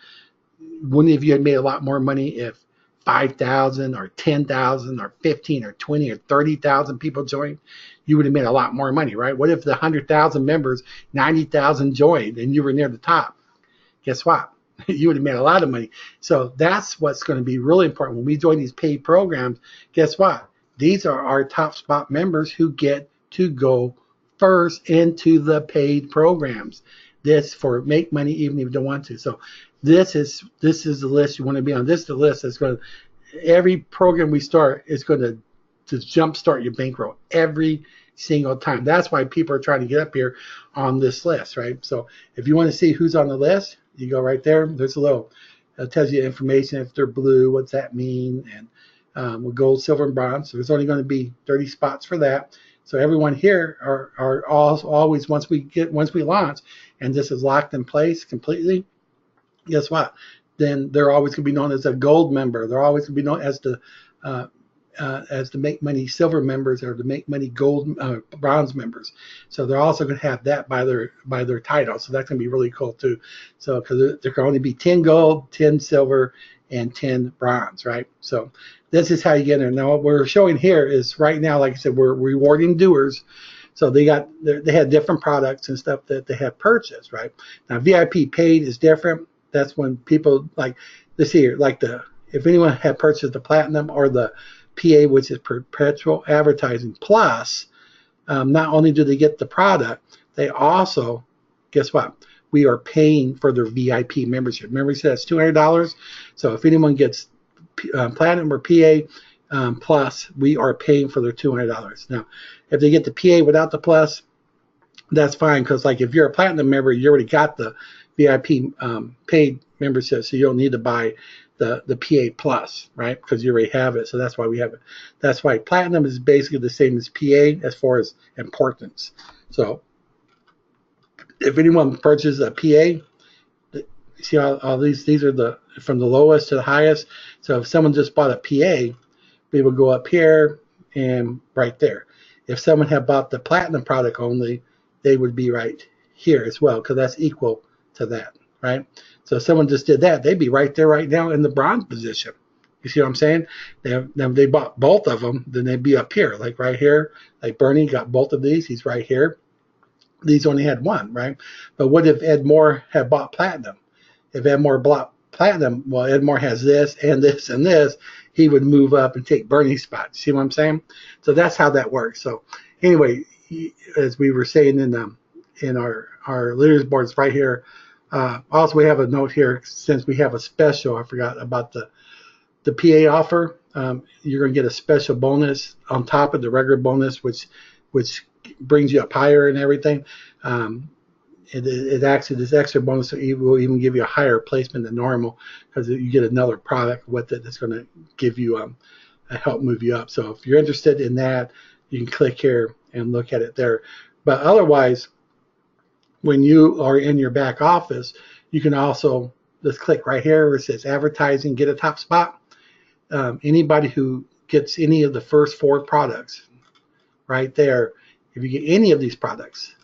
Wouldn't have you had made a lot more money if 5,000 or 10,000 or 15 or 20 or 30,000 people joined? You would have made a lot more money, right? What if the 100,000 members, 90,000 joined, and you were near the top? Guess what? You would have made a lot of money. So that's what's going to be really important. When we join these paid programs, guess what? These are our top spot members who get to go first into the paid programs. This for make money even if you don't want to. So this is the list you want to be on. This is the list that's going to, every program we start is going to jumpstart your bankroll every single time. That's why people are trying to get up here on this list, right? So if you want to see who's on the list, you go right there. There's a little, it tells you information. If they're blue, what's that mean? And with gold, silver, and bronze. So there's only going to be 30 spots for that. So everyone here are always, once we launch, and this is locked in place completely, guess what? Then they're always going to be known as a gold member. They're always going to be known as the Make Money Silver members or the Make Money Gold Bronze members. So they're also going to have that by their title. So that's going to be really cool too. So because there can only be 10 gold, 10 silver, and 10 bronze, right? So this is how you get in. Now what we're showing here is right now, like I said, we're rewarding doers. So they had different products and stuff that they have purchased, right? Now VIP paid is different. That's when people like this here, like if anyone had purchased the platinum or the PA, which is perpetual advertising plus, not only do they get the product, they also, guess what? We are paying for their VIP membership. Remember, we said it's $200. So if anyone gets platinum or PA plus, we are paying for their $200. Now, if they get the PA without the plus, that's fine, because like if you're a platinum member, you already got the VIP paid membership, so you don't need to buy the PA plus, right? Because you already have it. So that's why we have it. That's why platinum is basically the same as PA as far as importance. So if anyone purchases a PA, see all these are from the lowest to the highest. So if someone just bought a PA, we will go up here and right there. If someone had bought the platinum product only, they would be right here as well, because that's equal to that, right? So if someone just did that, they'd be right there right now in the bronze position. You see what I'm saying? They bought both of them, then they'd be up here, like right here. Like Bernie got both of these. He's right here. These only had one, right? But what if Ed Moore had bought platinum? If Ed Moore bought platinum, well, Ed Moore has this and this and this, he would move up and take Bernie's spot. See what I'm saying? So that's how that works. So anyway, as we were saying in our leaders boards right here, also we have a note here, since we have a special, I forgot about the PA offer. You're going to get a special bonus on top of the regular bonus, which brings you up higher and everything. It actually, this extra bonus will even give you a higher placement than normal, because you get another product with it that's going to give you help move you up. So if you're interested in that, you can click here and look at it there. But otherwise, when you are in your back office, you can also just click right here where it says advertising, get a top spot. Anybody who gets any of the first 4 products right there, if you get any of these products,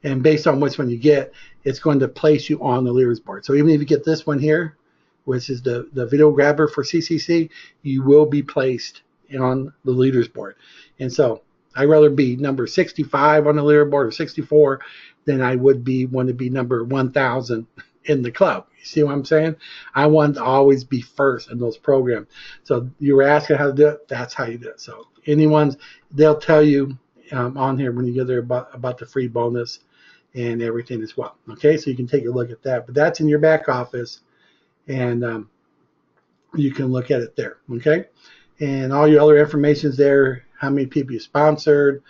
and based on which one you get, it's going to place you on the leaders board. So even if you get this one here, which is the video grabber for CCC, you will be placed on the leaders board. And so I'd rather be number 65 on the leaderboard or 64 than I would want to be number 1,000 in the club. You see what I'm saying? I want to always be first in those programs. So you were asking how to do it. That's how you do it. So they'll tell you on here when you get there about the free bonus and everything as well. Okay, so you can take a look at that. But that's in your back office, and you can look at it there. Okay, and all your other information is there. How many people you sponsored,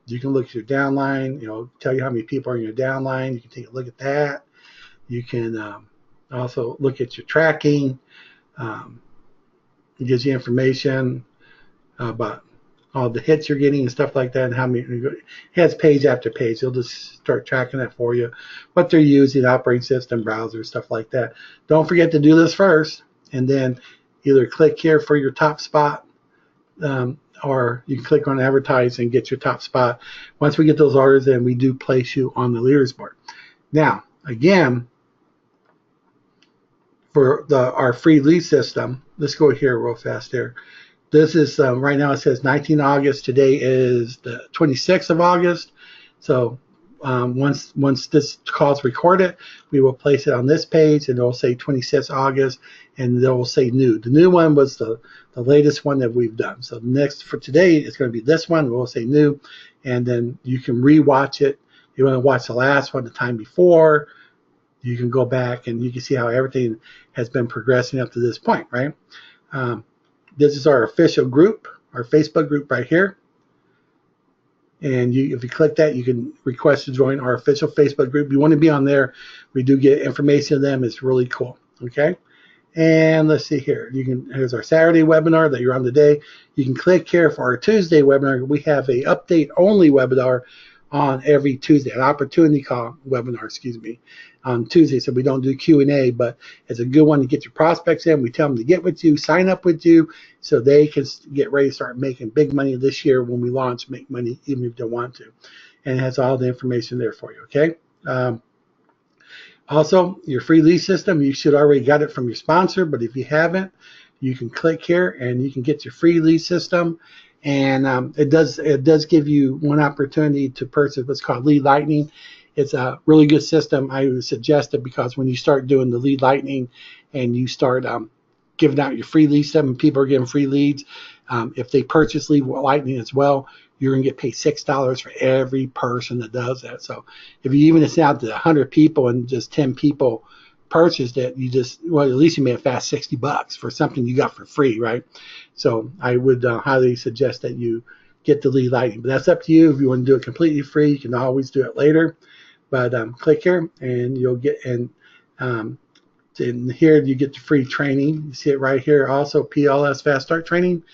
You can look at your downline, tell you how many people are in your downline. You can take a look at that. You can also look at your tracking. It gives you information about all the hits you're getting and stuff like that, and how many. It has page after page. It'll just start tracking that for you, what they're using, operating system, browser, stuff like that. Don't forget to do this first, and then either click here for your top spot, or you can click on advertise and get your top spot. Once we get those orders in, we do place you on the leaders board. Now, again, for our free lead system, let's go here real fast here. This is right now it says 19 August. Today is the 26th of August. So once this call is recorded, we will place it on this page, and it will say 26th August, and it will say new. The new one was the latest one that we've done. So next for today is going to be this one. We'll say new, and then you can re-watch it. If you want to watch the last one, the time before, you can go back and you can see how everything has been progressing up to this point, right? This is our official group, our Facebook group right here. And if you click that, you can request to join our official Facebook group. You want to be on there. We do get information to them. It's really cool. Okay. And let's see here. Here's our Saturday webinar that you're on today. You can click here for our Tuesday webinar. We have a update only webinar on every Tuesday, an opportunity call webinar, on Tuesday. So we don't do Q&A, but it's a good one to get your prospects in. We tell them to get with you, sign up with you, so they can get ready to start making big money this year when we launch Make Money, even if they want to. And it has all the information there for you, okay? Also, your free lead system, you should already got it from your sponsor, but if you haven't, you can click here and you can get your free lead system. And it does give you one opportunity to purchase what's called Lead Lightning. It's a really good system. I would suggest it because when you start doing the Lead Lightning and you start giving out your free lead system, and people are getting free leads, if they purchase Lead Lightning as well, you're going to get paid $6 for every person that does that. So if you even send out to 100 people and just 10 people purchased it, at least you made a fast $60 for something you got for free, right? So I would highly suggest that you get the Lead Lightning, but that's up to you. If you want to do it completely free, you can always do it later. But click here and you'll get, and in here you get the free training. You see it right here. Also PLS Fast Start training.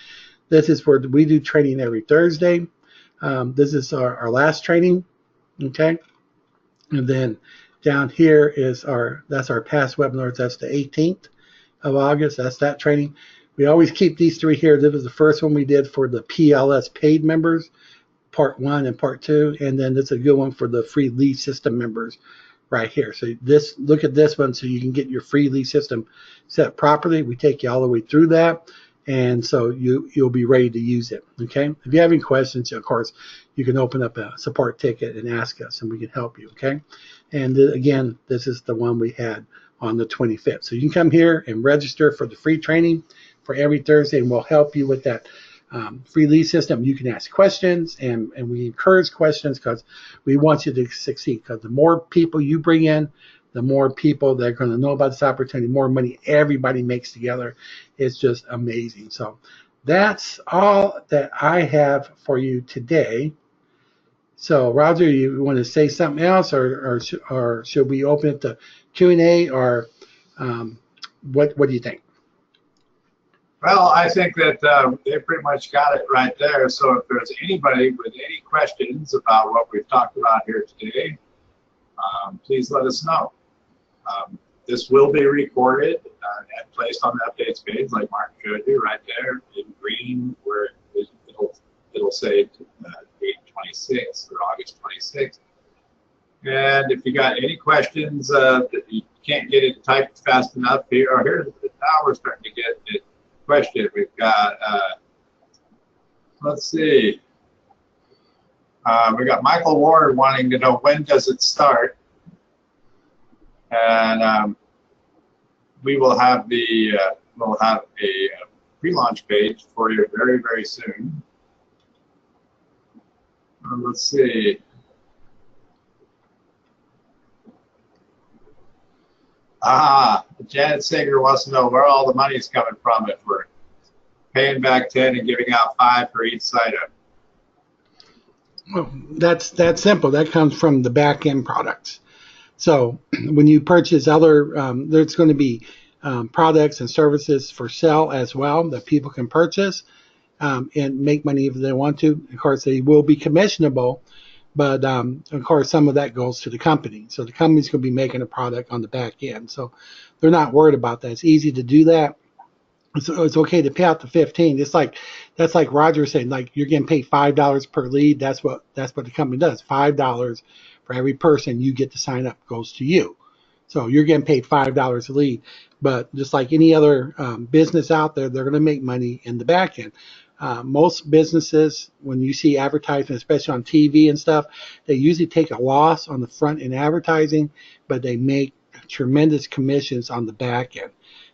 This is where we do training every Thursday. This is our last training, okay? And then down here is that's our past webinars. That's the 18th of August. That's that training. We always keep these three here. This was the first one we did for the PLS paid members, part 1 and part 2, and then it's a good one for the free lead system members right here. So look at this one so you can get your free lead system set properly. We take you all the way through that, and so you'll be ready to use it. Okay. If you have any questions, of course, you can open up a support ticket and ask us, and we can help you. Okay. And again, this is the one we had on the 25th. So you can come here and register for the free training for every Thursday, and we'll help you with that free lead system. You can ask questions, and we encourage questions because we want you to succeed. Because the more people you bring in, the more people that are going to know about this opportunity, more money everybody makes together. It's just amazing. So that's all that I have for you today. So Roger, you want to say something else, or should we open it to Q&A, or what do you think? Well, I think that they pretty much got it right there. So if there's anybody with any questions about what we've talked about here today, please let us know. This will be recorded and placed on the updates page, like Mark showed you right there in green, where it'll say date 26th or August 26th. And if you got any questions that you can't get it typed fast enough here, or now we're starting to get it. Question. We've got, let's see, we got Michael Ward wanting to know when does it start, and we will have a pre-launch page for you very, very soon. Let's see. Janet Sager wants to know where all the money is coming from if we're paying back 10 and giving out 5 for each sign-up. Well, that's simple. That comes from the back end products. So when you purchase other, there's going to be products and services for sale as well that people can purchase and make money if they want to. Of course, they will be commissionable, but of course, some of that goes to the company. So the company's going to be making a product on the back end. So they're not worried about that. It's easy to do that. It's okay to pay out the 15. It's like that's like Roger saying, like you're getting paid $5 per lead. That's what the company does. $5 for every person you get to sign up goes to you. So you're getting paid $5 a lead. But just like any other business out there, they're going to make money in the back end. Most businesses, when you see advertising, especially on TV and stuff, they usually take a loss on the front end advertising, but they make tremendous commissions on the back end.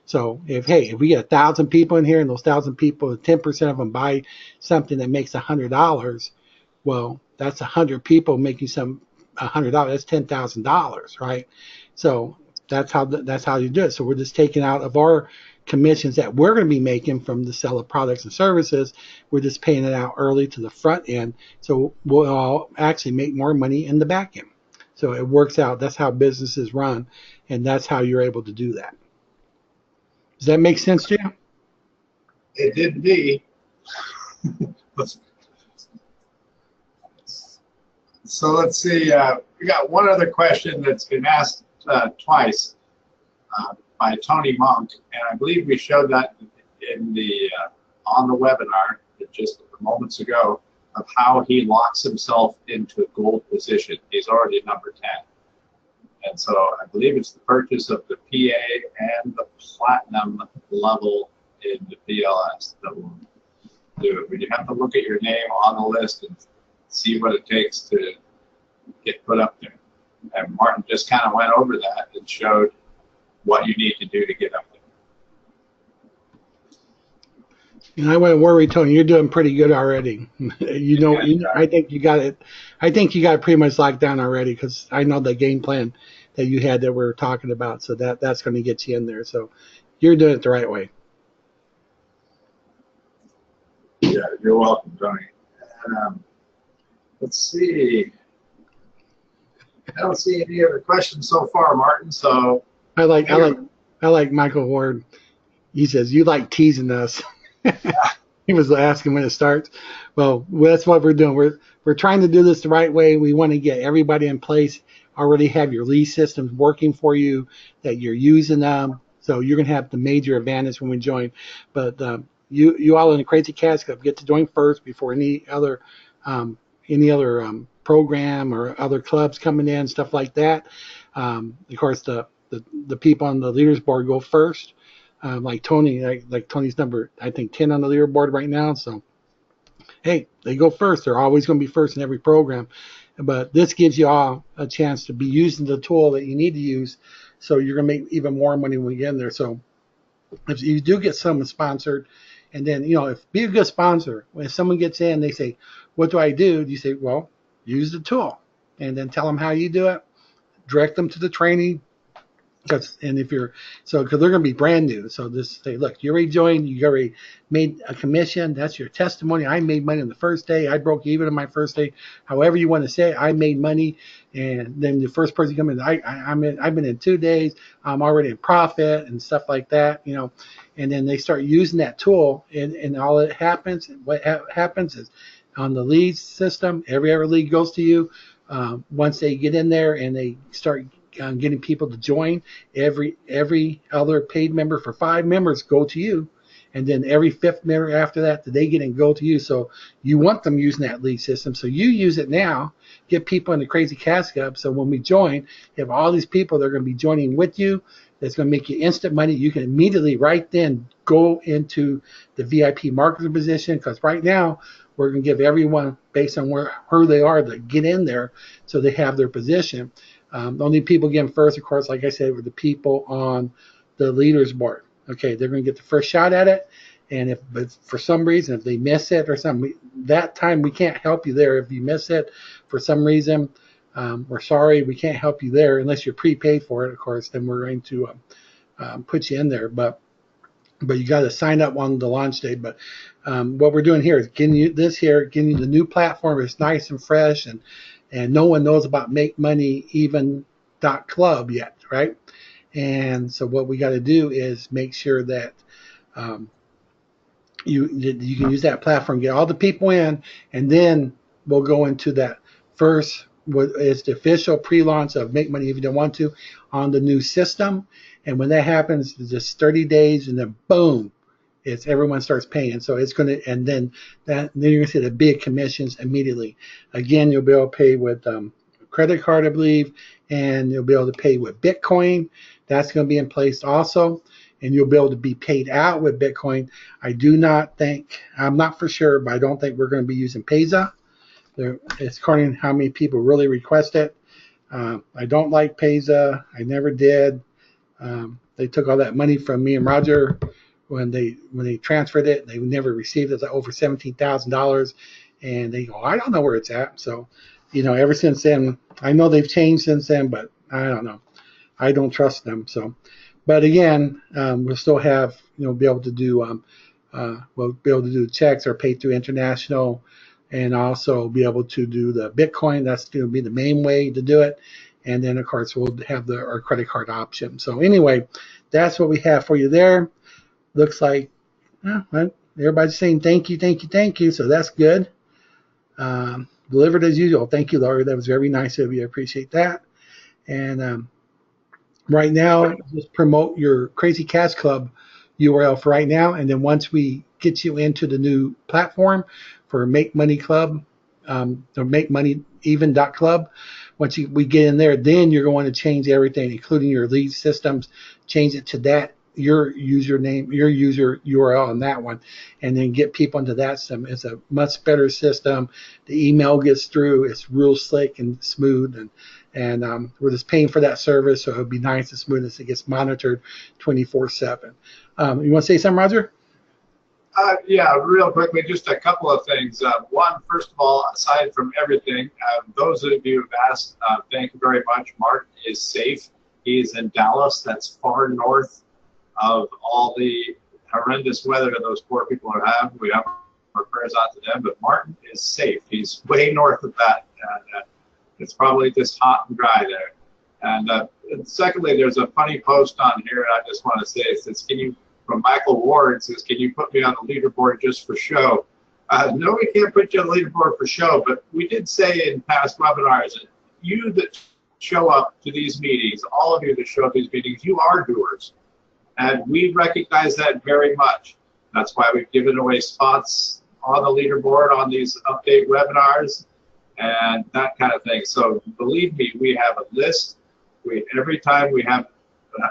So if we get 1,000 people in here and those 1,000 people, 10% of them buy something that makes $100, well, that's 100 people making $100. That's $10,000, right? So that's how you do it. So we're just taking out of our commissions that we're going to be making from the sale of products and services. We're just paying it out early to the front end, so we'll all actually make more money in the back end. So it works out. That's how businesses run, and that's how you're able to do that. Does that make sense to you? It did me. So let's see. We got one other question that's been asked twice by Tony Monk, and I believe we showed that in the on the webinar just moments ago of how he locks himself into a gold position. He's already number 10. And so I believe it's the purchase of the PA and the platinum level in the PLS that will do it. But you have to look at your name on the list and see what it takes to get put up there. And Martin just kind of went over that and showed what you need to do to get up there. And I wouldn't worry, Tony. You're doing pretty good already. I think you got it. I think you got it pretty much locked down already because I know the game plan that you had that we were talking about. So that's going to get you in there. So you're doing it the right way. Yeah, you're welcome, Tony. Let's see. I don't see any other questions so far, Martin. So I like Michael Ward. He says you like teasing us. He was asking when it starts. Well, that's what we're doing. We're trying to do this the right way. We want to get everybody in place. Already have your lead systems working for you, that you're using them. So you're going to have the major advantage when we join. But you all in the Crazy Cast Club get to join first before any other program or other clubs coming in, stuff like that. Of course, the people on the leaders board go first. Like Tony, like Tony's number, I think 10 on the leaderboard right now. So, hey, they go first. They're always going to be first in every program. But this gives you all a chance to be using the tool that you need to use. So you're going to make even more money when you get in there. So if you do get someone sponsored, and then, be a good sponsor. When someone gets in, they say, what do I do? You say, well, use the tool. And then tell them how you do it. Direct them to the training. Because they're going to be brand new. So just say, look, you already joined, you already made a commission. That's your testimony. I made money on the first day. I broke even on my first day. However you want to say it, I made money. And then the first person come in, I've been in 2 days. I'm already in profit and stuff like that, And then they start using that tool, and all it happens. What happens is on the lead system, every lead goes to you. Once they get in there and they start getting people to join, every other paid member for 5 members go to you, and then every 5th member after that they get and go to you. So you want them using that lead system, so you use it now. Get people in the Crazy Cast Club, so when we join, you have all these people that are going to be joining with you. That's going to make you instant money. You can immediately right then go into the VIP marketer position, because right now we're going to give everyone, based on who they are, to get in there so they have their position. The only people getting first, of course, like I said, were the people on the leaders board. Okay, they're going to get the first shot at it. And but for some reason, if they miss it or something, that time we can't help you there. If you miss it for some reason, we're sorry, we can't help you there unless you're prepaid for it, of course. Then we're going to put you in there. But you got to sign up on the launch day. But what we're doing here is getting you getting you the new platform. It's nice and fresh, and no one knows about MakeMoneyEven.club yet, right? And so what we got to do is make sure that um, you can use that platform, get all the people in, and then we'll go into that first. What is the official pre-launch of Make Money If You Don't Want To on the new system, and when that happens, it's just 30 days, and then boom, it's everyone starts paying. So it's going to, and then you're going to see the big commissions immediately. Again, you'll be able to pay with credit card, I believe, and you'll be able to pay with Bitcoin. That's going to be in place also, and you'll be able to be paid out with Bitcoin. I'm not for sure, but I don't think we're going to be using Payza. It's according to how many people really request it. I don't like Payza. I never did. They took all that money from me and Roger when they transferred it. They never received it. It's like over $17,000, and they go, I don't know where it's at. So, ever since then, I know they've changed since then, but I don't know. I don't trust them. So, but again, we'll still have be able to do we'll be able to do checks or pay through international. And also be able to do the Bitcoin. That's going to be the main way to do it. And then, of course, we'll have our credit card option. So anyway, that's what we have for you there. Looks like everybody's saying thank you, thank you, thank you. So that's good. Delivered as usual. Thank you, Laurie. That was very nice of you. I appreciate that. And right now, just promote your Crazy Cash Club URL for right now. And then once we get you into the new platform for Make Money Club, or MakeMoneyEven.club, once we get in there, then you're going to change everything, including your lead systems, change it to that, your username, your user URL on that one, and then get people into that system. It's a much better system. The email gets through. It's real slick and smooth, and we're just paying for that service, so it would be nice and smooth as it gets monitored 24/7. You want to say something, Roger? Yeah, real quickly, just a couple of things. One, first of all, aside from everything, those of you who've asked, thank you very much. Martin is safe. He is in Dallas. That's far north of all the horrendous weather that those poor people are having. We have our prayers out to them, but Martin is safe. He's way north of that, and it's probably just hot and dry there. And secondly, there's a funny post on here, and I just want to say, it says, from Michael Ward, says, can you put me on the leaderboard just for show? No, we can't put you on the leaderboard for show, but we did say in past webinars that you that show up to these meetings, all of you that show up to these meetings, you are doers. And we recognize that very much. That's why we've given away spots on the leaderboard on these update webinars and that kind of thing. So believe me, we have a list. Every time we have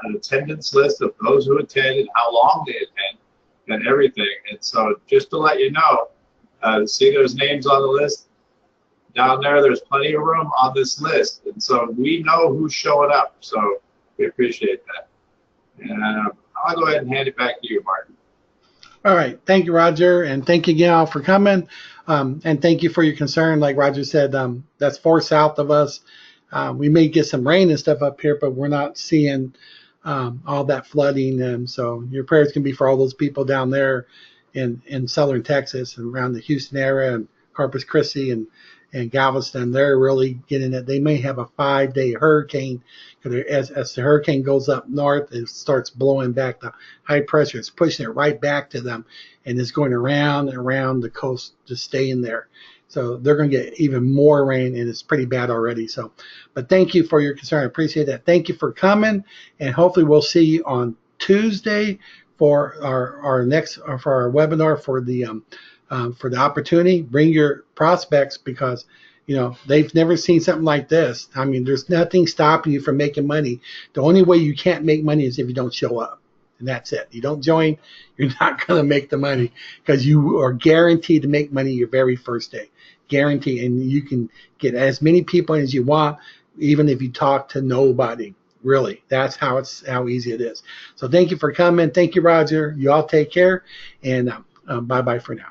an attendance list of those who attended, how long they attend, and everything. And so just to let you know, see those names on the list down there, there's plenty of room on this list. And so we know who's showing up. So we appreciate that. And I'll go ahead and hand it back to you, Martin. All right. Thank you, Roger. And thank you again all for coming. And thank you for your concern. Like Roger said, that's far south of us. We may get some rain and stuff up here, but we're not seeing all that flooding. And so your prayers can be for all those people down there in southern Texas and around the Houston area and Corpus Christi and Galveston. They're really getting it. They may have a 5-day hurricane because as the hurricane goes up north, it starts blowing back the high pressure. It's pushing it right back to them, and it's going around and around the coast, just staying there. So they're going to get even more rain, and it's pretty bad already. So, but thank you for your concern. I appreciate that. Thank you for coming, and hopefully we'll see you on Tuesday for our webinar for the opportunity. Bring your prospects because they've never seen something like this. I mean, there's nothing stopping you from making money. The only way you can't make money is if you don't show up. And that's it. You don't join, you're not going to make the money because you are guaranteed to make money your very first day. Guaranteed. And you can get as many people as you want, even if you talk to nobody. Really, that's how easy it is. So thank you for coming. Thank you, Roger. You all take care. And bye-bye for now.